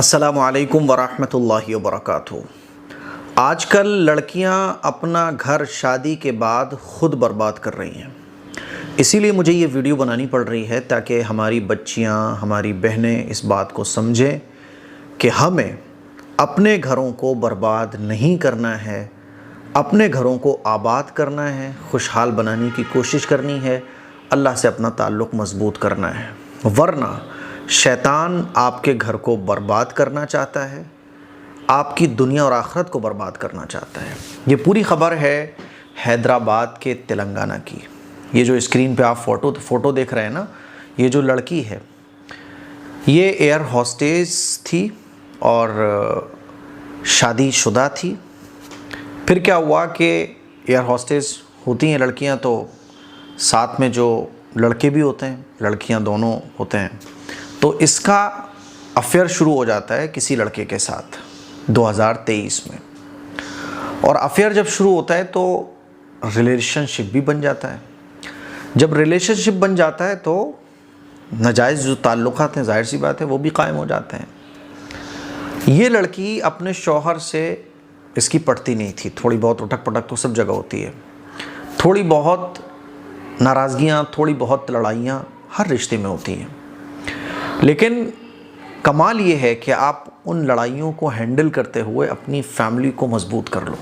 अस्सलामु अलैकुम वरहमतुल्लाहि वबरकातुहू। आजकल लड़कियां अपना घर शादी के बाद ख़ुद बर्बाद कर रही हैं। इसीलिए मुझे ये वीडियो बनानी पड़ रही है ताकि हमारी बच्चियां, हमारी बहनें इस बात को समझें कि हमें अपने घरों को बर्बाद नहीं करना है, अपने घरों को आबाद करना है, खुशहाल बनाने की कोशिश करनी है, अल्लाह से अपना ताल्लुक़ मज़बूत करना है। वरना शैतान आपके घर को बर्बाद करना चाहता है, आपकी दुनिया और आखिरत को बर्बाद करना चाहता है। ये पूरी ख़बर है हैदराबाद के तेलंगाना की। ये जो स्क्रीन पे आप फ़ोटो देख रहे हैं ना, ये जो लड़की है ये एयर होस्टेस थी और शादीशुदा थी। फिर क्या हुआ कि एयर होस्टेस होती हैं लड़कियां तो साथ में जो लड़के भी होते हैं, लड़कियां दोनों होते हैं। तो इसका अफेयर शुरू हो जाता है किसी लड़के के साथ 2023 में, और अफेयर जब शुरू होता है तो रिलेशनशिप भी बन जाता है। जब रिलेशनशिप बन जाता है तो नाजायज़ जो ताल्लुकात हैं, जाहिर सी बात है, वो भी कायम हो जाते हैं। ये लड़की अपने शौहर से इसकी पटती नहीं थी। थोड़ी बहुत उठक पटक तो सब जगह होती है, थोड़ी बहुत नाराज़गियाँ, थोड़ी बहुत लड़ाइयाँ हर रिश्ते में होती हैं। लेकिन कमाल ये है कि आप उन लड़ाइयों को हैंडल करते हुए अपनी फैमिली को मजबूत कर लो।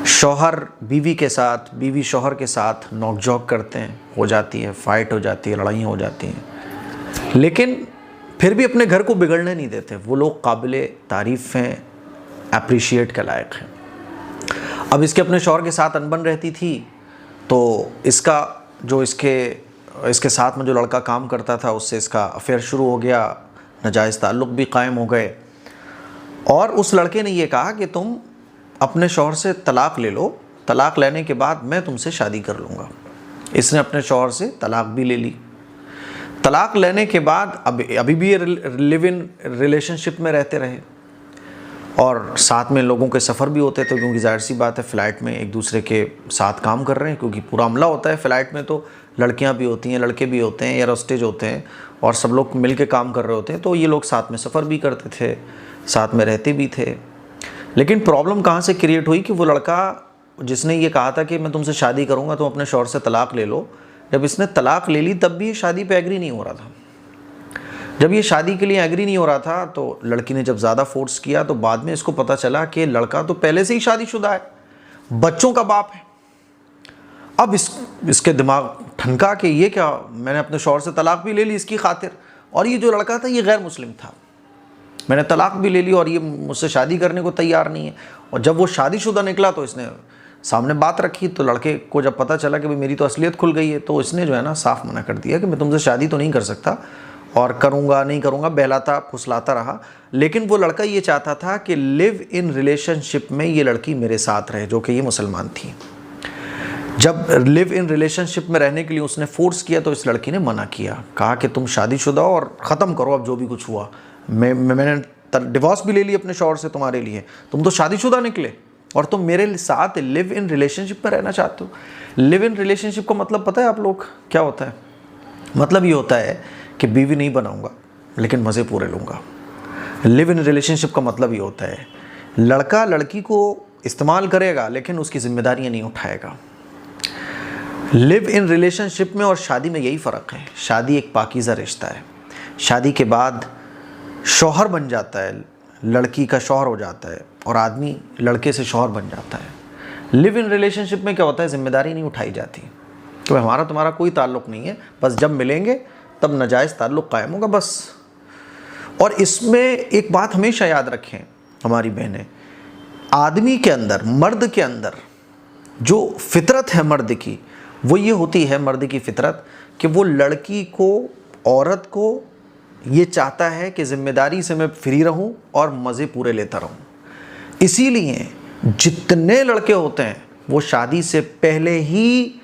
शौहर बीवी के साथ, बीवी शौहर के साथ नोक-झोंक करते हैं, हो जाती है, फ़ाइट हो जाती है, लड़ाइयाँ हो जाती हैं, लेकिन फिर भी अपने घर को बिगड़ने नहीं देते। वो लोग काबिले तारीफ़ हैं, अप्रिशिएट के लायक हैं। अब इसके अपने शौहर के साथ अनबन रहती थी, तो इसका जो इसके साथ में जो लड़का काम करता था उससे इसका अफेयर शुरू हो गया, नाजायज़ ताल्लुक़ भी कायम हो गए। और उस लड़के ने ये कहा कि तुम अपने शौहर से तलाक़ ले लो, तलाक़ लेने के बाद मैं तुमसे शादी कर लूँगा। इसने अपने शौहर से तलाक़ भी ले ली। तलाक़ लेने के बाद अभी भी ये लिव इन रिलेशनशिप में रहते रहे और साथ में लोगों के सफ़र भी होते थे, क्योंकि जाहिर सी बात है फ़्लाइट में एक दूसरे के साथ काम कर रहे हैं, क्योंकि पूरा अमला होता है फ़्लाइट में। तो लड़कियां भी होती हैं, लड़के भी होते हैं, एयर होस्टेज होते हैं और सब लोग मिल के काम कर रहे होते हैं। तो ये लोग साथ में सफ़र भी करते थे, साथ में रहते भी थे। लेकिन प्रॉब्लम कहाँ से क्रिएट हुई कि वो लड़का जिसने ये कहा था कि मैं तुमसे शादी करूँगा, तुम अपने शौहर से तलाक़ ले लो, जब इसने तलाक़ ले ली तब भी ये शादी पे एग्री नहीं हो रहा था। जब ये शादी के लिए एग्री नहीं हो रहा था तो लड़की ने जब ज़्यादा फोर्स किया तो बाद में इसको पता चला कि लड़का तो पहले से ही शादीशुदा है, बच्चों का बाप है। अब इसके दिमाग ठनका कि ये क्या, मैंने अपने शौहर से तलाक़ भी ले ली इसकी खातिर, और ये जो लड़का था ये गैर मुस्लिम था, मैंने तलाक़ भी ले ली और ये मुझसे शादी करने को तैयार नहीं है। और जब वो शादीशुदा निकला तो इसने सामने बात रखी, तो लड़के को जब पता चला कि भाई मेरी तो असलियत खुल गई है, तो इसने जो है ना साफ़ मना कर दिया कि मैं तुमसे शादी तो नहीं कर सकता और करूँगा नहीं करूँगा, बहलाता फुसलाता रहा। लेकिन वो लड़का ये चाहता था कि लिव इन रिलेशनशिप में ये लड़की मेरे साथ रहे, जो कि ये मुसलमान थी। जब लिव इन रिलेशनशिप में रहने के लिए उसने फोर्स किया तो इस लड़की ने मना किया, कहा कि तुम शादीशुदा हो और ख़त्म करो अब जो भी कुछ हुआ। मैंने डिवोर्स भी ले ली अपने शौहर से तुम्हारे लिए, तुम तो शादीशुदा निकले और तुम मेरे साथ लिव इन रिलेशनशिप में रहना चाहते हो। लिव इन रिलेशनशिप का मतलब पता है आप लोग क्या होता है? मतलब ये होता है कि बीवी नहीं बनाऊंगा लेकिन मज़े पूरे लूँगा। लिव इन रिलेशनशिप का मतलब ये होता है लड़का लड़की को इस्तेमाल करेगा लेकिन उसकी जिम्मेदारियाँ नहीं उठाएगा। लिव इन रिलेशनशिप में और शादी में यही फ़र्क है। शादी एक पाकीज़ा रिश्ता है। शादी के बाद शौहर बन जाता है, लड़की का शौहर हो जाता है और आदमी लड़के से शौहर बन जाता है। लिव इन रिलेशनशिप में क्या होता है, जिम्मेदारी नहीं उठाई जाती कि हमारा तुम्हारा कोई ताल्लुक़ नहीं है, बस जब मिलेंगे तब नाजायज़ ताल्लुक़ कायम होगा बस। और इसमें एक बात हमेशा याद रखें हमारी बहनें, आदमी के अंदर, मर्द के अंदर जो फितरत है मर्द की, वो ये होती है मर्द की फितरत कि वो लड़की को, औरत को ये चाहता है कि ज़िम्मेदारी से मैं फ्री रहूं और मज़े पूरे लेता रहूं। इसीलिए जितने लड़के होते हैं वो शादी से पहले ही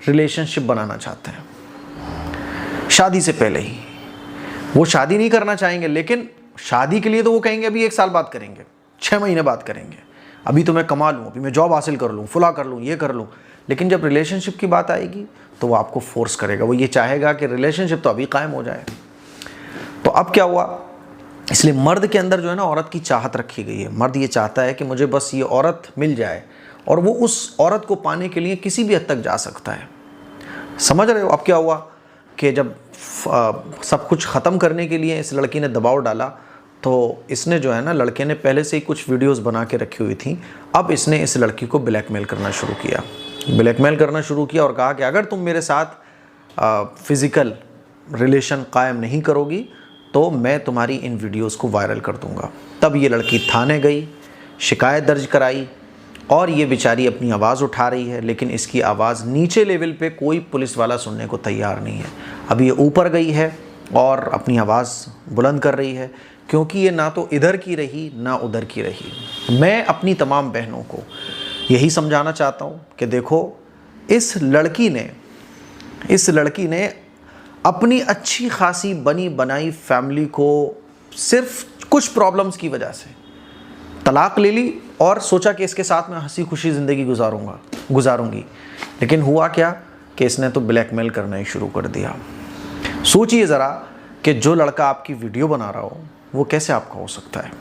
रिलेशनशिप बनाना चाहते हैं। शादी से पहले ही वो शादी नहीं करना चाहेंगे, लेकिन शादी के लिए तो वो कहेंगे अभी 1 साल बाद करेंगे, 6 महीने बाद करेंगे, अभी तो मैं कमा लूँ, अभी मैं जॉब हासिल कर लूँ, फुला कर लूँ, ये कर लूँ। लेकिन जब रिलेशनशिप की बात आएगी तो वो आपको फोर्स करेगा, वो ये चाहेगा कि रिलेशनशिप तो अभी कायम हो जाए। तो अब क्या हुआ, इसलिए मर्द के अंदर जो है ना औरत की चाहत रखी गई है। मर्द ये चाहता है कि मुझे बस ये औरत मिल जाए, और वो उस औरत को पाने के लिए किसी भी हद तक जा सकता है। समझ रहे हो? अब क्या हुआ कि जब सब कुछ ख़त्म करने के लिए इस लड़की ने दबाव डाला, तो इसने जो है ना, लड़के ने पहले से ही कुछ वीडियोस बना के रखी हुई थी। अब इसने इस लड़की को ब्लैकमेल करना शुरू किया, और कहा कि अगर तुम मेरे साथ फ़िज़िकल रिलेशन कायम नहीं करोगी तो मैं तुम्हारी इन वीडियोस को वायरल कर दूंगा। तब ये लड़की थाने गई, शिकायत दर्ज कराई, और ये बेचारी अपनी आवाज़ उठा रही है, लेकिन इसकी आवाज़ नीचे लेवल पे कोई पुलिस वाला सुनने को तैयार नहीं है। अब ये ऊपर गई है और अपनी आवाज़ बुलंद कर रही है, क्योंकि ये ना तो इधर की रही ना उधर की रही। मैं अपनी तमाम बहनों को यही समझाना चाहता हूँ कि देखो, इस लड़की ने अपनी अच्छी खासी बनी बनाई फैमिली को सिर्फ कुछ प्रॉब्लम्स की वजह से तलाक ले ली, और सोचा कि इसके साथ मैं हंसी खुशी ज़िंदगी गुजारूंगी। लेकिन हुआ क्या कि इसने तो ब्लैकमेल करना ही शुरू कर दिया। सोचिए ज़रा कि जो लड़का आपकी वीडियो बना रहा हो वो कैसे आपका हो सकता है,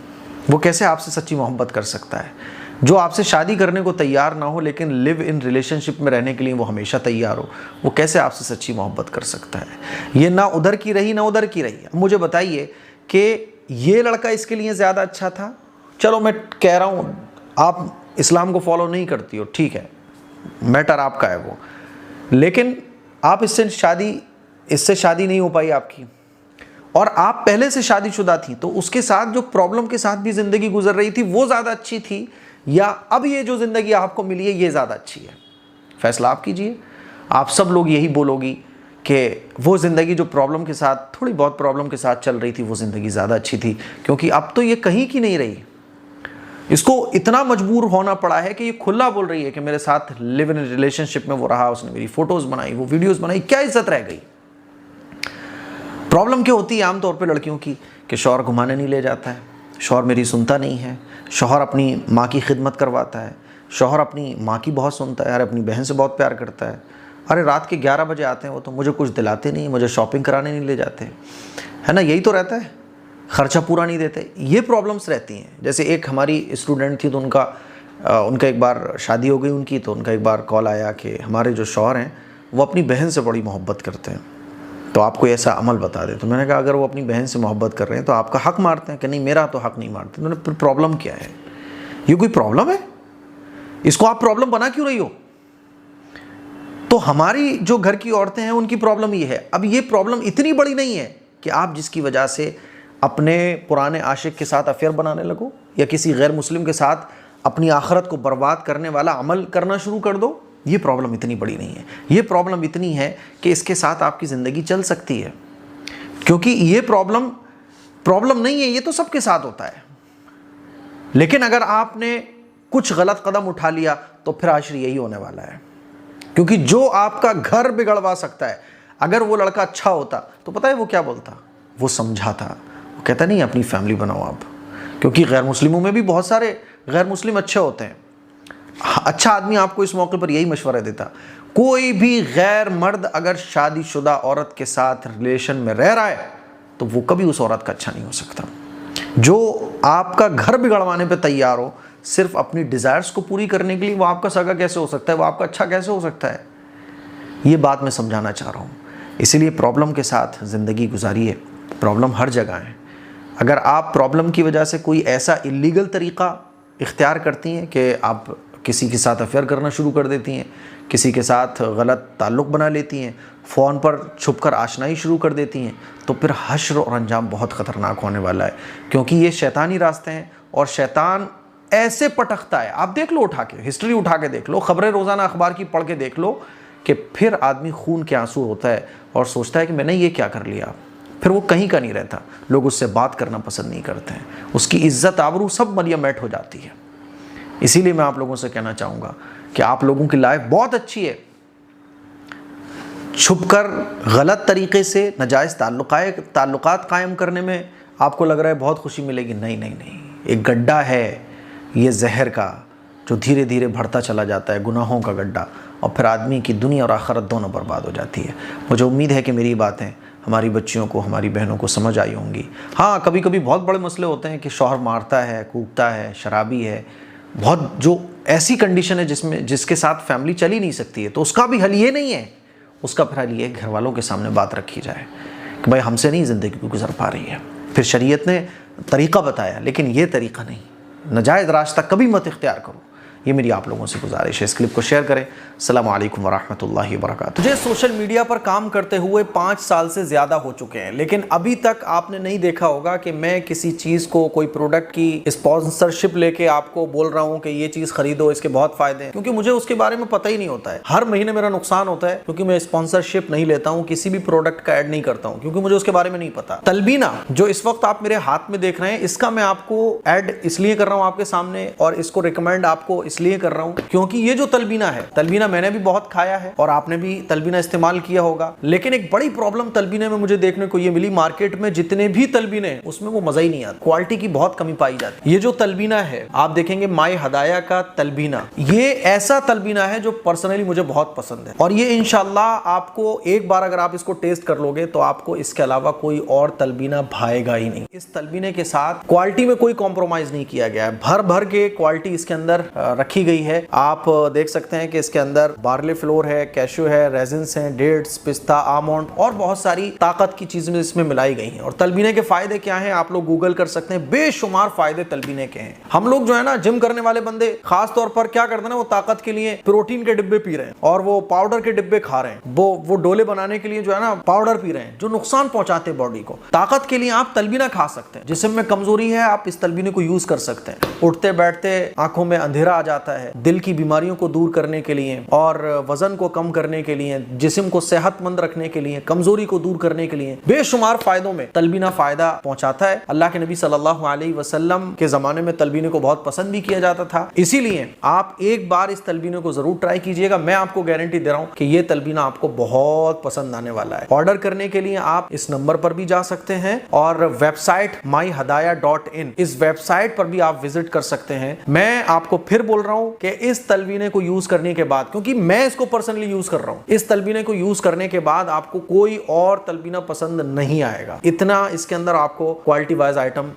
वो कैसे आपसे सच्ची मोहब्बत कर सकता है। जो आपसे शादी करने को तैयार ना हो लेकिन लिव इन रिलेशनशिप में रहने के लिए वो हमेशा तैयार हो, वो कैसे आपसे सच्ची मोहब्बत कर सकता है। ये ना उधर की रही ना उधर की रही। मुझे बताइए कि ये लड़का इसके लिए ज़्यादा अच्छा था। चलो मैं कह रहा हूँ, आप इस्लाम को फॉलो नहीं करती हो, ठीक है, मैटर आपका है वो, लेकिन आप इससे शादी नहीं हो पाई आपकी, और आप पहले से शादीशुदा थी, तो उसके साथ जो प्रॉब्लम के साथ भी ज़िंदगी गुजर रही थी वो ज़्यादा अच्छी थी, या अब ये जो ज़िंदगी आपको मिली है ये ज़्यादा अच्छी है? फैसला आप कीजिए। आप सब लोग यही बोलोगी कि वो ज़िंदगी जो प्रॉब्लम के साथ, थोड़ी बहुत प्रॉब्लम के साथ चल रही थी, वो ज़िंदगी ज़्यादा अच्छी थी, क्योंकि अब तो ये कहीं की नहीं रही। इसको इतना मजबूर होना पड़ा है कि ये खुला बोल रही है कि मेरे साथ लिव इन रिलेशनशिप में वो रहा, उसने मेरी फ़ोटोज़ बनाई, वो वीडियोज़ बनाई, क्या इज्जत रह गई। प्रॉब्लम क्या होती है आमतौर पे लड़कियों की कि शौहर घुमाने नहीं ले जाता है, शौहर मेरी सुनता नहीं है, शौहर अपनी माँ की खिदमत करवाता है, शौहर अपनी माँ की बहुत सुनता है, अरे अपनी बहन से बहुत प्यार करता है, अरे रात के 11 बजे आते हैं वो तो मुझे कुछ दिलाते नहीं, मुझे शॉपिंग कराने नहीं ले जाते, है ना, यही तो रहता है, ख़र्चा पूरा नहीं देते। ये प्रॉब्लम्स रहती हैं। जैसे एक हमारी स्टूडेंट थी, तो उनका एक बार शादी हो गई उनकी, तो उनका एक बार कॉल आया कि हमारे जो शौहर हैं वो अपनी बहन से बड़ी मोहब्बत करते हैं, तो आप कोई ऐसा अमल बता दें। तो मैंने कहा अगर वो अपनी बहन से मोहब्बत कर रहे हैं तो आपका हक मारते हैं कि नहीं, मेरा तो हक नहीं मारते। तो फिर प्रॉब्लम क्या है? ये कोई प्रॉब्लम है? इसको आप प्रॉब्लम बना क्यों रही हो? तो हमारी जो घर की औरतें हैं उनकी प्रॉब्लम ये है। अब ये प्रॉब्लम इतनी बड़ी नहीं है कि आप जिसकी वजह से अपने पुराने आशिक के साथ अफेयर बनाने लगो, या किसी गैर मुस्लिम के साथ अपनी आखिरत को बर्बाद करने वाला अमल करना शुरू कर दो। ये प्रॉब्लम इतनी बड़ी नहीं है। ये प्रॉब्लम इतनी है कि इसके साथ आपकी ज़िंदगी चल सकती है, क्योंकि ये प्रॉब्लम नहीं है, ये तो सबके साथ होता है। लेकिन अगर आपने कुछ गलत कदम उठा लिया तो फिर आखिर यही होने वाला है, क्योंकि जो आपका घर बिगड़वा सकता है, अगर वो लड़का अच्छा होता तो पता है वो क्या बोलता? वो समझा था, वो कहता नहीं अपनी फैमिली बनाओ आप, क्योंकि गैर मुस्लिमों में भी बहुत सारे गैर मुस्लिम अच्छे होते हैं। अच्छा आदमी आपको इस मौके पर यही मशवरा देता, कोई भी गैर मर्द अगर शादीशुदा औरत के साथ रिलेशन में रह रहा है तो वो कभी उस औरत का अच्छा नहीं हो सकता। जो आपका घर बिगड़वाने पे तैयार हो सिर्फ अपनी डिज़ायर्स को पूरी करने के लिए, वो आपका सगा कैसे हो सकता है? वो आपका अच्छा कैसे हो सकता है? ये बात मैं समझाना चाह रहा हूँ। इसीलिए प्रॉब्लम के साथ ज़िंदगी गुजारिए। प्रॉब्लम हर जगह है। अगर आप प्रॉब्लम की वजह से कोई ऐसा इलीगल तरीक़ा इख्तियार करती हैं कि आप किसी के साथ अफेयर करना शुरू कर देती हैं, किसी के साथ गलत ताल्लुक़ बना लेती हैं, फ़ोन पर छुपकर आशनाई शुरू कर देती हैं, तो फिर हश्र और अंजाम बहुत ख़तरनाक होने वाला है, क्योंकि ये शैतानी रास्ते हैं और शैतान ऐसे पटकता है। आप देख लो, उठा के हिस्ट्री उठा के देख लो, ख़बरें रोज़ाना अखबार की पढ़ के देख लो कि फिर आदमी खून के आंसू होता है और सोचता है कि मैंने ये क्या कर लिया। फिर वो कहीं का नहीं रहता, लोग उससे बात करना पसंद नहीं करते हैं, उसकी इज़्ज़त आबरू सब मलियामेट हो जाती है। इसीलिए मैं आप लोगों से कहना चाहूँगा कि आप लोगों की लाइफ बहुत अच्छी है। छुपकर गलत तरीक़े से नाजायज़ ताल्लुकात कायम करने में आपको लग रहा है बहुत खुशी मिलेगी। नहीं नहीं नहीं, एक गड्ढा है ये जहर का, जो धीरे धीरे बढ़ता चला जाता है, गुनाहों का गड्ढा, और फिर आदमी की दुनिया और आखिरत दोनों बर्बाद हो जाती है। मुझे उम्मीद है कि मेरी बातें हमारी बच्चियों को, हमारी बहनों को समझ आई होंगी। हाँ, कभी कभी बहुत बड़े मसले होते हैं कि शौहर मारता है, कूटता है, शराबी है, बहुत जो ऐसी कंडीशन है जिसके साथ फैमिली चल ही नहीं सकती है, तो उसका भी हल ये नहीं है। उसका फिर हल ये घर वालों के सामने बात रखी जाए कि भाई हमसे नहीं ज़िंदगी गुजर पा रही है। फिर शरीयत ने तरीक़ा बताया, लेकिन ये तरीक़ा नहीं, नाजायज़ रास्ता कभी मत इख्तियार करो। ये मेरी आप लोगों से गुजारिश है। इस क्लिप को शेयर करें। अस्सलामु अलैकुम वरहमतुल्लाहि वबरकातुहू। मुझे सोशल मीडिया पर काम करते हुए 5 साल से ज़्यादा हो चुके हैं, लेकिन अभी तक आपने नहीं देखा होगा कि मैं किसी चीज़ को, कोई प्रोडक्ट की स्पॉन्सरशिप लेके आपको बोल रहा हूँ कि ये चीज़ खरीदो, इसके बहुत फ़ायदे हैं, क्योंकि मुझे उसके बारे में पता ही नहीं होता है। हर महीने मेरा नुकसान होता है क्योंकि मैं स्पॉन्सरशिप नहीं लेता हूँ, किसी भी प्रोडक्ट का ऐड नहीं करता हूँ, क्योंकि मुझे उसके बारे में नहीं पता। तलबीना जो इस वक्त आप मेरे हाथ में देख रहे हैं, इसका मैं आपको ऐड इसलिए कर रहा हूँ आपके सामने, और इसको रिकमेंड आपको इसलिए कर रहा हूँ क्योंकि ये जो तलबीना है, तलबीना मैंने भी बहुत खाया है और आपने भी तलबीना इस्तेमाल किया होगा। लेकिन एक बड़ी प्रॉब्लम तलबीने में मुझे देखने को ये मिली, मार्केट में जितने भी तलबीने उसमें वो मजा ही नहीं आता, क्वालिटी की बहुत कमी पाई जाती है। ये जो तलबीना है आप देखेंगे, माई हदाया का तलबीना, ये ऐसा तलबीना है जो पर्सनली मुझे बहुत पसंद है, और ये इंशाल्लाह आपको एक बार अगर आप इसको टेस्ट कर लोगे तो आपको इसके अलावा कोई और तलबीना भाएगा ही नहीं। इस तलबीने के साथ क्वालिटी में कोई कॉम्प्रोमाइज नहीं किया गया है, भर भर के क्वालिटी इसके अंदर रखी गई है। आप देख सकते हैं कि इसके अंदर बार्ले फ्लोर है, कैशू है, रेजिन्स हैं, डेट्स, पिस्ता, आमंड और बहुत सारी ताकत की चीजें इसमें मिलाई गई हैं। और तलबीने के फायदे क्या हैं आप लोग गूगल कर सकते हैं, बेशुमार फायदे तलबीने के हैं। हम लोग जो है ना, जिम करने वाले बंदे खास तौर पर क्या करते हैं ना, वो ताकत के लिए प्रोटीन के डिब्बे पी रहे हैं और वो पाउडर के डिब्बे खा रहे हैं, वो डोले बनाने के लिए जो है ना पाउडर पी रहे हैं, जो नुकसान पहुंचाते हैं बॉडी को। ताकत के लिए आप तलबीना खा सकते हैं। जिस्म में कमजोरी है, आप इस तलबीने को यूज कर सकते हैं। उठते बैठते आंखों में अंधेरा आ जाता है, दिल की बीमारियों को दूर करने के लिए और वजन को कम करने के लिए, जिस्म को सेहतमंद रखने के लिए, कमजोरी को दूर करने के लिए बेशुमार फायदों में तलबीना फायदा पहुंचाता है। अल्लाह के नबी सल्लल्लाहु अलैहि वसल्लम के जमाने में तलबीने को बहुत पसंद भी किया जाता था, इसीलिए आप एक बार इस तलबीने को जरूर ट्राई कीजिएगा। मैं आपको गारंटी दे रहा हूं कि यह तलबीना आपको बहुत पसंद आने वाला है। ऑर्डर करने के लिए आप इस नंबर पर भी जा सकते हैं और वेबसाइट myhadaya.in, इस वेबसाइट पर भी आप विजिट कर सकते हैं। मैं आपको फिर बोल रहा हूं कि इस तलबीने को यूज करने के बाद, क्योंकि मैं इसको पर्सनली यूज कर रहा हूं, इस तलबीने को यूज करने के बाद आपको कोई और तलबीना पसंद नहीं आएगा। इतना इसके अंदर आपको क्वालिटी वाइज आइटम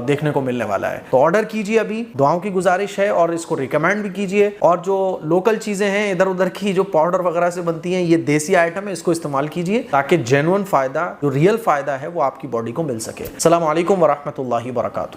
देखने को मिलने वाला है। तो ऑर्डर कीजिए अभी, दुआओं की गुजारिश है, और इसको रिकमेंड भी कीजिए। और जो लोकल चीजें हैं इधर उधर की, जो पाउडर वगैरह से बनती हैं, ये देसी आइटम है, इसको इस्तेमाल कीजिए ताकि जेन्युइन फायदा, जो रियल फायदा है, वो आपकी बॉडी को मिल सके। अस्सलाम वालेकुम वरहमतुल्लाहि वबरकातुहू।